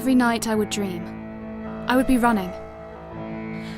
Every night I would dream. I would be running.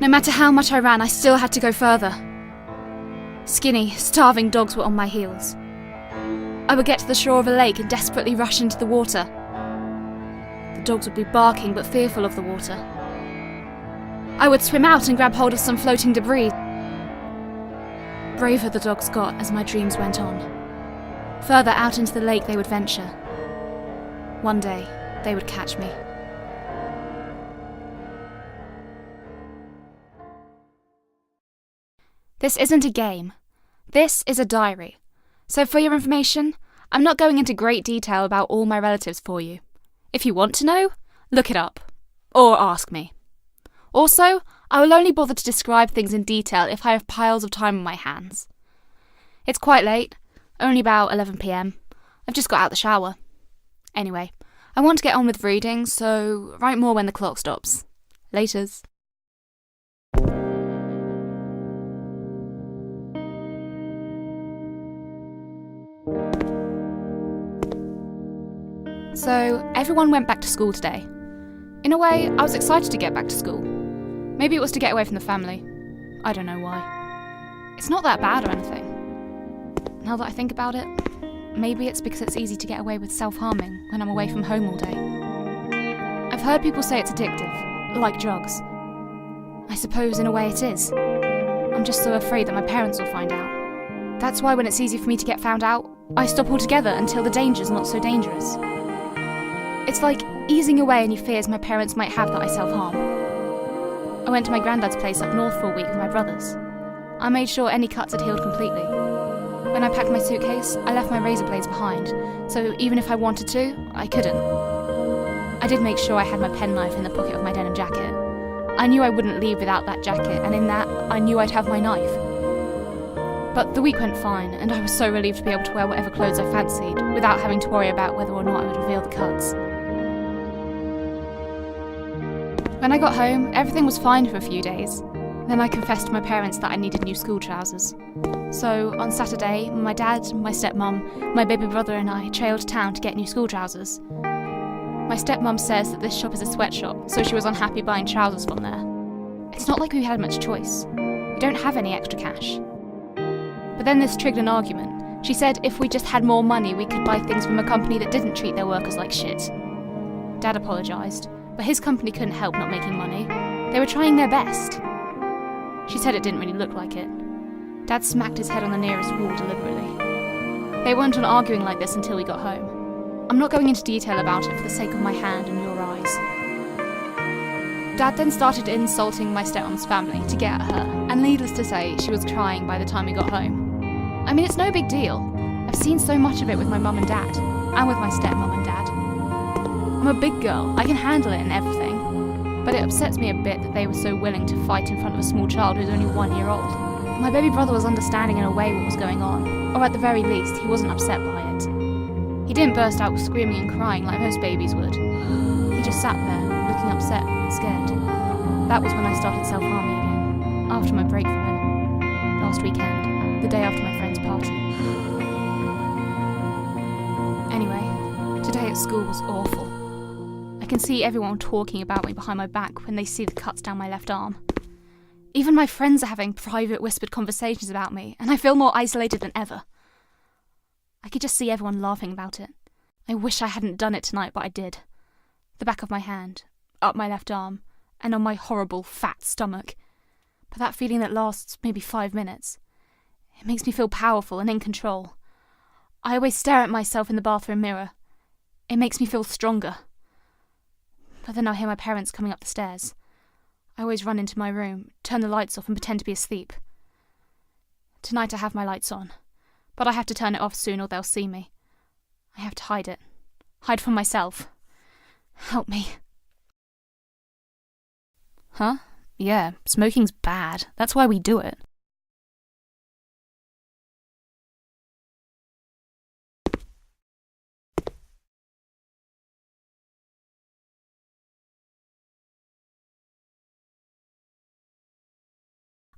No matter how much I ran, I still had to go further. Skinny, starving dogs were on my heels. I would get to the shore of a lake and desperately rush into the water. The dogs would be barking but fearful of the water. I would swim out and grab hold of some floating debris. Braver the dogs got as my dreams went on. Further out into the lake they would venture. One day, they would catch me. This isn't a game. This is a diary. So for your information, I'm not going into great detail about all my relatives for you. If you want to know, look it up. Or ask me. Also, I will only bother to describe things in detail if I have piles of time on my hands. It's quite late, only about 11 p.m. I've just got out the shower. Anyway, I want to get on with reading, so write more when the clock stops. Laters. So, everyone went back to school today. In a way, I was excited to get back to school. Maybe it was to get away from the family. I don't know why. It's not that bad or anything. Now that I think about it, maybe it's because it's easy to get away with self-harming when I'm away from home all day. I've heard people say it's addictive, like drugs. I suppose in a way it is. I'm just so afraid that my parents will find out. That's why when it's easy for me to get found out, I stop altogether until the danger's not so dangerous. It's like easing away any fears my parents might have that I self-harm. I went to my granddad's place up north for a week with my brothers. I made sure any cuts had healed completely. When I packed my suitcase, I left my razor blades behind, so even if I wanted to, I couldn't. I did make sure I had my penknife in the pocket of my denim jacket. I knew I wouldn't leave without that jacket, and in that, I knew I'd have my knife. But the week went fine, and I was so relieved to be able to wear whatever clothes I fancied, without having to worry about whether or not I would reveal the cuts. When I got home, everything was fine for a few days. Then I confessed to my parents that I needed new school trousers. So, on Saturday, my dad, my stepmom, my baby brother and I trailed to town to get new school trousers. My stepmom says that this shop is a sweatshop, so she was unhappy buying trousers from there. It's not like we had much choice. We don't have any extra cash. But then this triggered an argument. She said if we just had more money, we could buy things from a company that didn't treat their workers like shit. Dad apologised, but his company couldn't help not making money. They were trying their best. She said it didn't really look like it. Dad smacked his head on the nearest wall deliberately. They went on arguing like this until we got home. I'm not going into detail about it for the sake of my hand and your eyes. Dad then started insulting my stepmom's family to get at her, and needless to say, she was crying by the time we got home. I mean, it's no big deal. I've seen so much of it with my mum and dad, and with my stepmom and dad. I'm a big girl, I can handle it and everything, but it upsets me a bit that they were so willing to fight in front of a small child who's only 1 year old. My baby brother was understanding in a way what was going on, or at the very least, he wasn't upset by it. He didn't burst out screaming and crying like most babies would. He just sat there, looking upset and scared. That was when I started self-harming again, after my break from him. Last weekend, the day after my friend's party. Anyway, today at school was awful. I can see everyone talking about me behind my back when they see the cuts down my left arm. Even my friends are having private whispered conversations about me, and I feel more isolated than ever. I could just see everyone laughing about it. I wish I hadn't done it tonight, but I did. The back of my hand, up my left arm, and on my horrible, fat stomach. But that feeling that lasts maybe 5 minutes. It makes me feel powerful and in control. I always stare at myself in the bathroom mirror. It makes me feel stronger. But then I'll hear my parents coming up the stairs. I always run into my room, turn the lights off and pretend to be asleep. Tonight I have my lights on, but I have to turn it off soon or they'll see me. I have to hide it. Hide from myself. Help me. Huh? Yeah, smoking's bad. That's why we do it.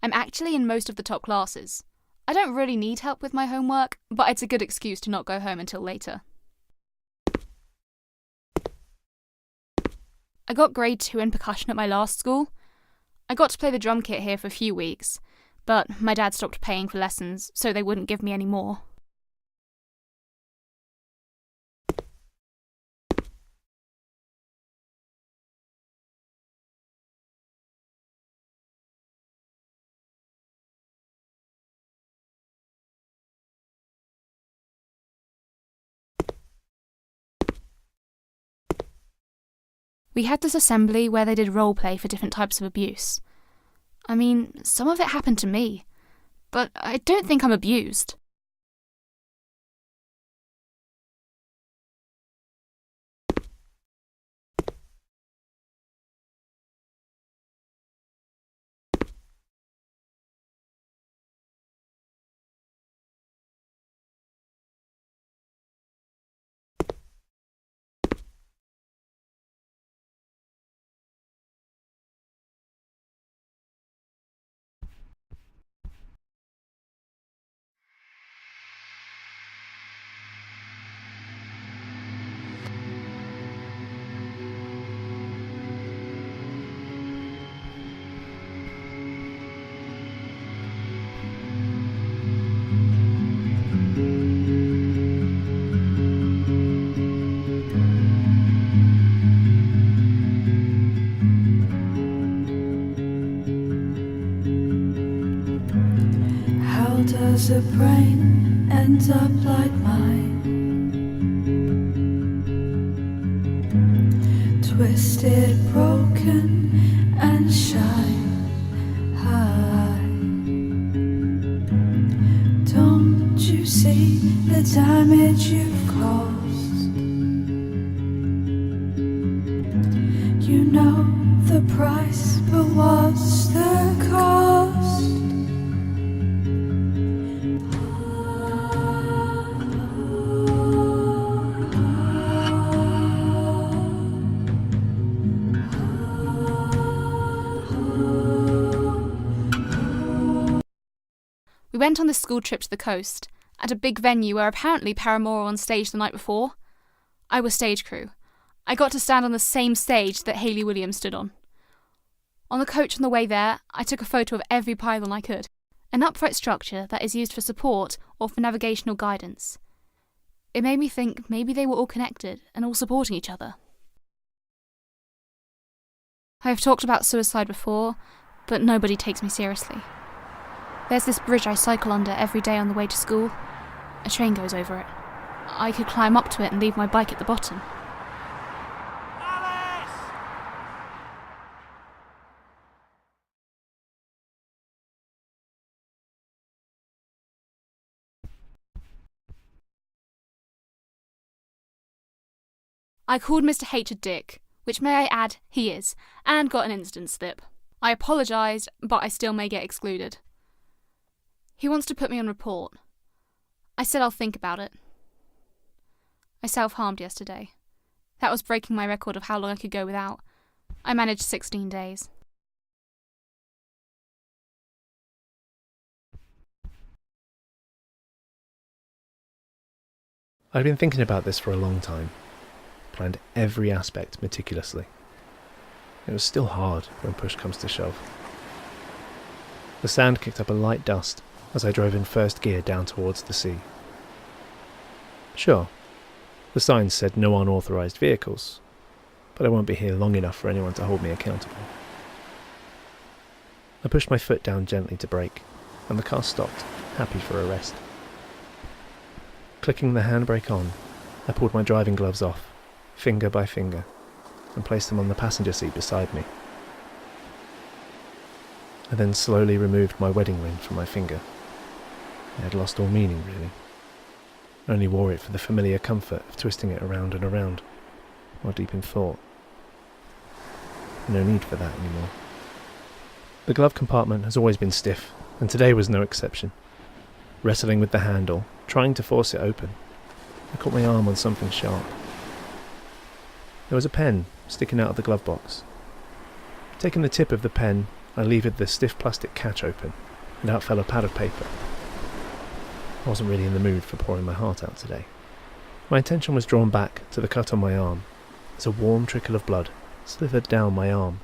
I'm actually in most of the top classes. I don't really need help with my homework, but it's a good excuse to not go home until later. I got grade 2 in percussion at my last school. I got to play the drum kit here for a few weeks, but my dad stopped paying for lessons, so they wouldn't give me any more. We had this assembly where they did role play for different types of abuse. I mean, some of it happened to me, but I don't think I'm abused. Does a brain end up like mine? Twisted, broken, and shine high. Don't you see the damage you've caused? You know the price, but what's the cost? We went on this school trip to the coast, at a big venue where apparently Paramore were on stage the night before. I was stage crew. I got to stand on the same stage that Hayley Williams stood on. On the coach on the way there, I took a photo of every pylon I could, an upright structure that is used for support or for navigational guidance. It made me think maybe they were all connected and all supporting each other. I have talked about suicide before, but nobody takes me seriously. There's this bridge I cycle under every day on the way to school. A train goes over it. I could climb up to it and leave my bike at the bottom. Alice! I called Mr. H a dick, which may I add, he is, and got an instant slip. I apologised, but I still may get excluded. He wants to put me on report. I said I'll think about it. I self-harmed yesterday. That was breaking my record of how long I could go without. I managed 16 days. I'd been thinking about this for a long time, planned every aspect meticulously. It was still hard when push comes to shove. The sand kicked up a light dust as I drove in first gear down towards the sea. Sure, the signs said no unauthorised vehicles, but I won't be here long enough for anyone to hold me accountable. I pushed my foot down gently to brake, and the car stopped, happy for a rest. Clicking the handbrake on, I pulled my driving gloves off, finger by finger, and placed them on the passenger seat beside me. I then slowly removed my wedding ring from my finger. It had lost all meaning, really. I only wore it for the familiar comfort of twisting it around and around, while deep in thought. No need for that anymore. The glove compartment has always been stiff, and today was no exception. Wrestling with the handle, trying to force it open, I caught my arm on something sharp. There was a pen sticking out of the glove box. Taking the tip of the pen, I levered the stiff plastic catch open, and out fell a pad of paper. I wasn't really in the mood for pouring my heart out today. My attention was drawn back to the cut on my arm, as a warm trickle of blood slithered down my arm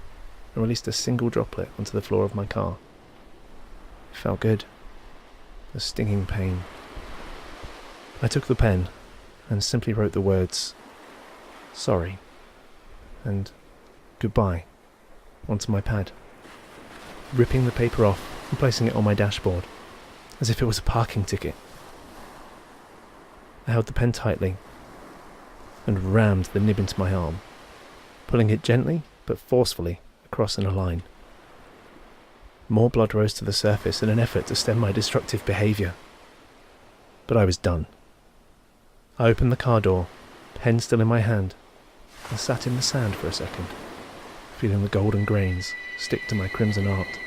and released a single droplet onto the floor of my car. It felt good. A stinging pain. I took the pen and simply wrote the words "sorry" and "goodbye" onto my pad, ripping the paper off and placing it on my dashboard as if it was a parking ticket. I held the pen tightly and rammed the nib into my arm, pulling it gently but forcefully across in a line. More blood rose to the surface in an effort to stem my destructive behaviour. But I was done. I opened the car door, pen still in my hand, and sat in the sand for a second, feeling the golden grains stick to my crimson art.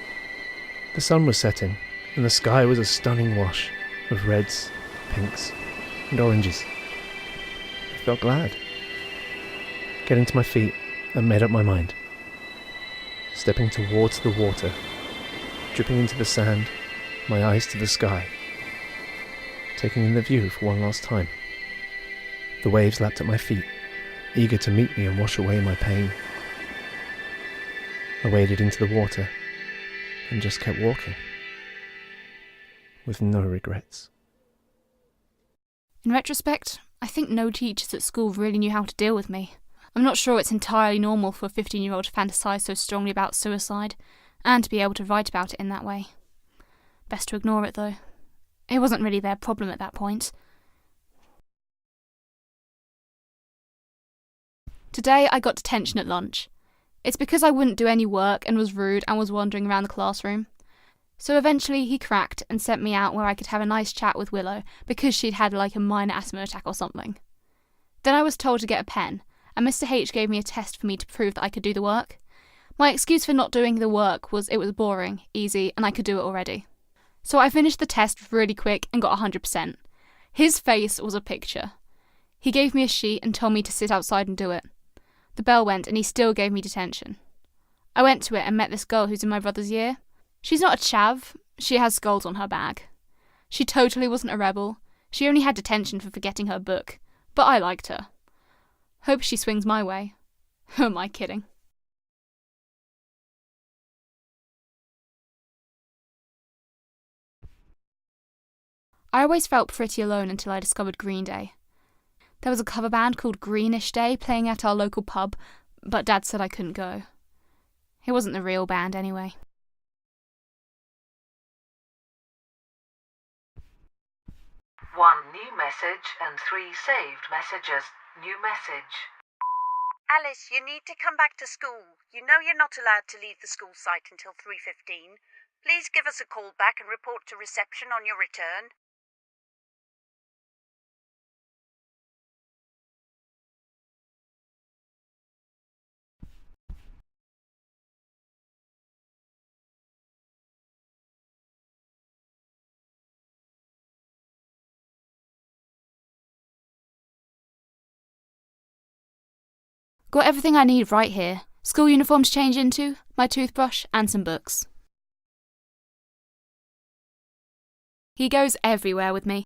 The sun was setting, and the sky was a stunning wash of reds, pinks, and oranges. I felt glad. Getting to my feet, I made up my mind. Stepping towards the water, dripping into the sand, my eyes to the sky, taking in the view for one last time. The waves lapped at my feet, eager to meet me and wash away my pain. I waded into the water and just kept walking, with no regrets. In retrospect, I think no teachers at school really knew how to deal with me. I'm not sure it's entirely normal for a 15-year-old to fantasise so strongly about suicide, and to be able to write about it in that way. Best to ignore it, though. It wasn't really their problem at that point. Today I got detention at lunch. It's because I wouldn't do any work and was rude and was wandering around the classroom. So eventually he cracked and sent me out where I could have a nice chat with Willow because she'd had like a minor asthma attack or something. Then I was told to get a pen, and Mr. H gave me a test for me to prove that I could do the work. My excuse for not doing the work was it was boring, easy, and I could do it already. So I finished the test really quick and got 100%. His face was a picture. He gave me a sheet and told me to sit outside and do it. The bell went and he still gave me detention. I went to it and met this girl who's in my brother's year. She's not a chav, she has skulls on her bag. She totally wasn't a rebel. She only had detention for forgetting her book. But I liked her. Hope she swings my way. Who am I kidding? I always felt pretty alone until I discovered Green Day. There was a cover band called Greenish Day playing at our local pub, but Dad said I couldn't go. It wasn't the real band anyway. One new message and 3 saved messages. New message. Alice, you need to come back to school. You know you're not allowed to leave the school site until 3:15. Please give us a call back and report to reception on your return. Got everything I need right here. School uniform to change into, my toothbrush, and some books. He goes everywhere with me.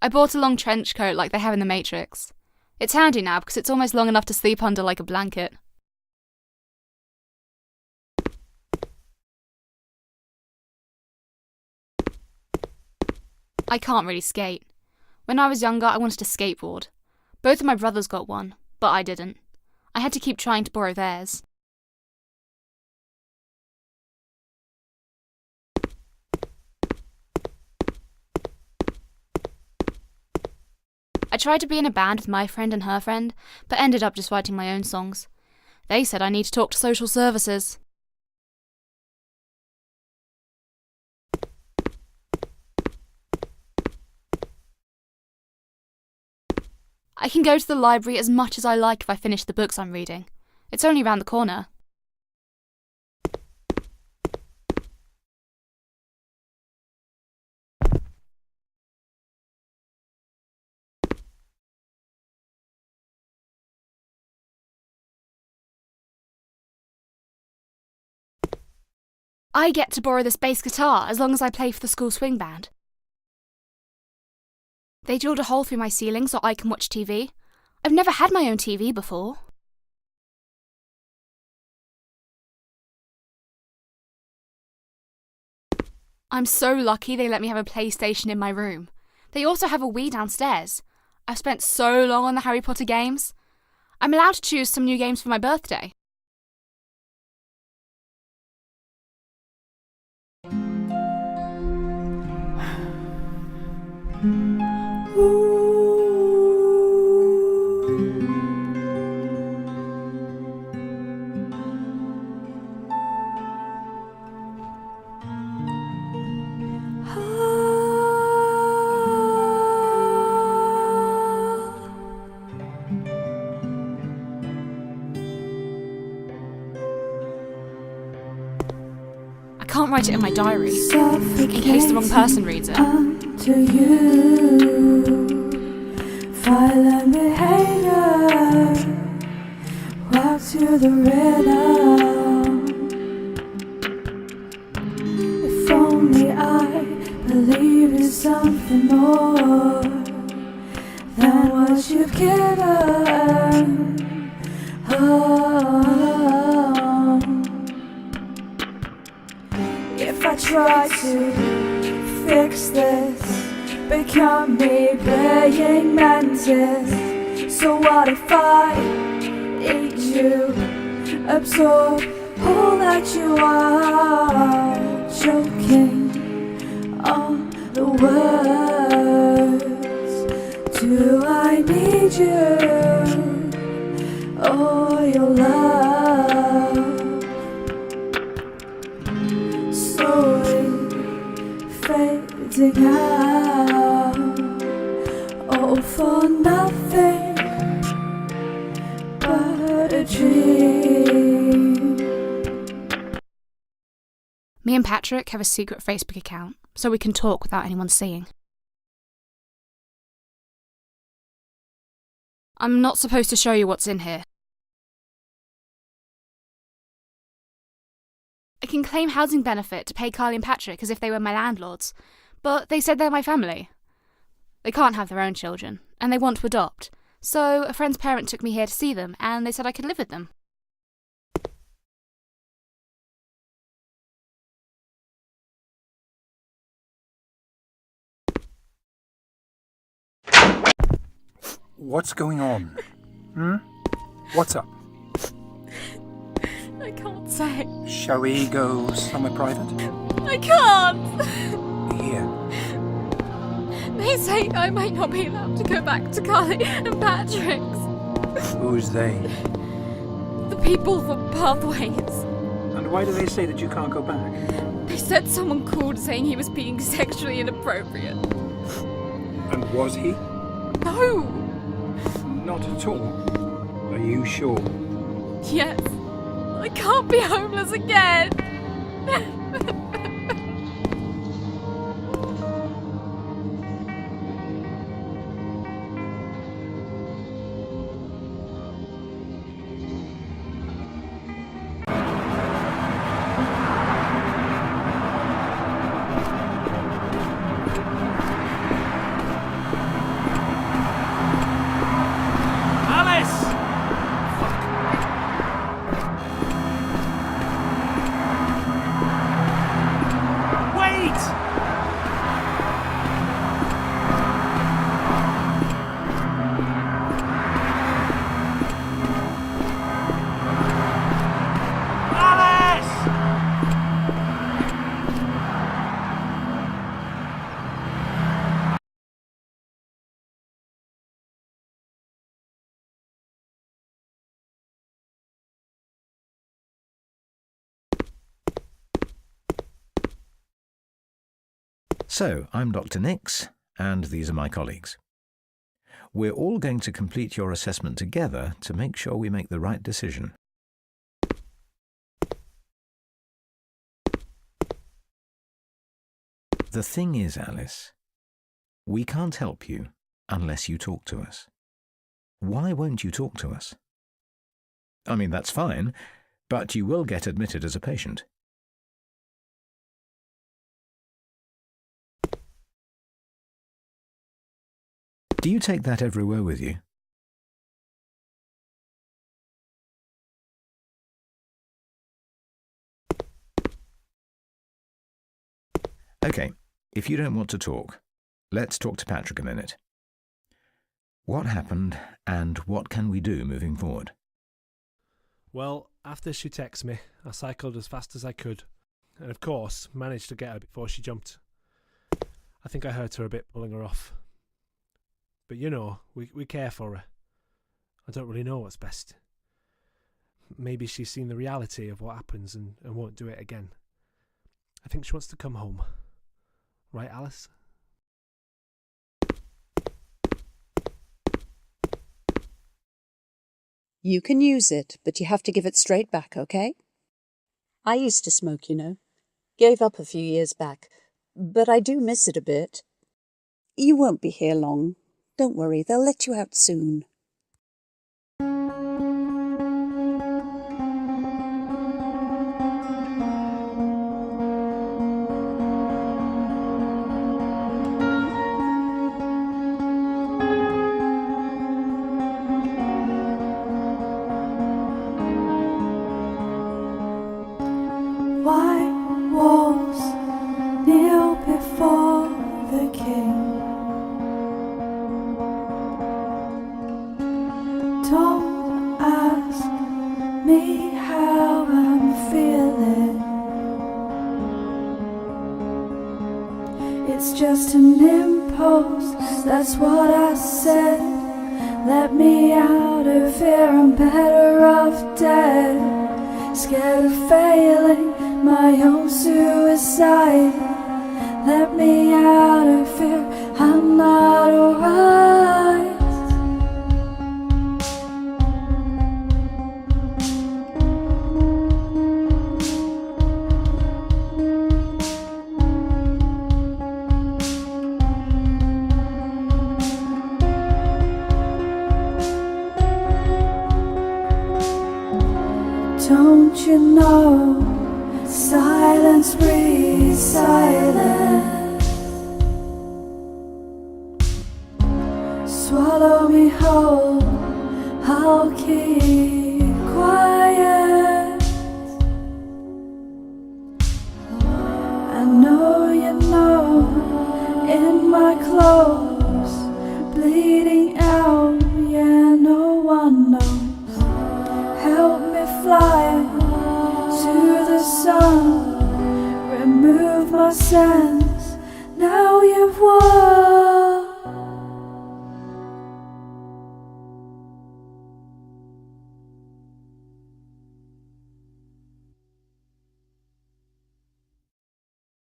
I bought a long trench coat like they have in The Matrix. It's handy now because it's almost long enough to sleep under like a blanket. I can't really skate. When I was younger, I wanted to skateboard. Both of my brothers got one, but I didn't. I had to keep trying to borrow theirs. I tried to be in a band with my friend and her friend, but ended up just writing my own songs. They said I need to talk to social services. I can go to the library as much as I like if I finish the books I'm reading. It's only round the corner. I get to borrow this bass guitar as long as I play for the school swing band. They drilled a hole through my ceiling so I can watch TV. I've never had my own TV before. I'm so lucky they let me have a PlayStation in my room. They also have a Wii downstairs. I've spent so long on the Harry Potter games. I'm allowed to choose some new games for my birthday. I can't write it in my diary, in case the wrong person reads it. To you, violent behavior, walk to the rhythm. If only I believe in something more than what you've given. If I try to fix this, become me praying mantis. So what if I eat you, absorb all that you are, choking on the words? Do I need you or your love? Slowly fading out, all for nothing but a dream. Me and Patrick have a secret Facebook account, so we can talk without anyone seeing. I'm not supposed to show you what's in here. I can claim housing benefit to pay Carly and Patrick as if they were my landlords, but they said they're my family. They can't have their own children, and they want to adopt, so a friend's parent took me here to see them, and they said I could live with them. What's going on? What's up? I can't say. Shall we go somewhere private? I can't! Here. They say I might not be allowed to go back to Carly and Patrick's. Who's they? The people for Pathways. And why do they say that you can't go back? They said someone called saying he was being sexually inappropriate. And was he? No! Not at all. Are you sure? Yes. I can't be homeless again. So, I'm Dr. Nix, and these are my colleagues. We're all going to complete your assessment together to make sure we make the right decision. The thing is, Alice, we can't help you unless you talk to us. Why won't you talk to us? I mean, that's fine, but you will get admitted as a patient. Do you take that everywhere with you? OK, if you don't want to talk, let's talk to Patrick a minute. What happened, and what can we do moving forward? Well, after she texted me, I cycled as fast as I could, and of course managed to get her before she jumped. I think I hurt her a bit pulling her off. But you know, we care for her. I don't really know what's best. Maybe she's seen the reality of what happens and won't do it again. I think she wants to come home. Right, Alice? You can use it, but you have to give it straight back, okay? I used to smoke, you know. Gave up a few years back, but I do miss it a bit. You won't be here long. Don't worry, they'll let you out soon. White walls kneel before the king. Don't ask me how I'm feeling. It's just an impulse, that's what I said. Let me out of here, I'm better off dead. Scared of failing, my own suicide. Let me out of here, I'm not alright. Don't you know, silence breeds silence. Swallow me whole, I'll keep quiet. I know you know, in my clothes, bleeding out, yeah, no one knows. Help me fly to the sun, remove my sense. Now you've won.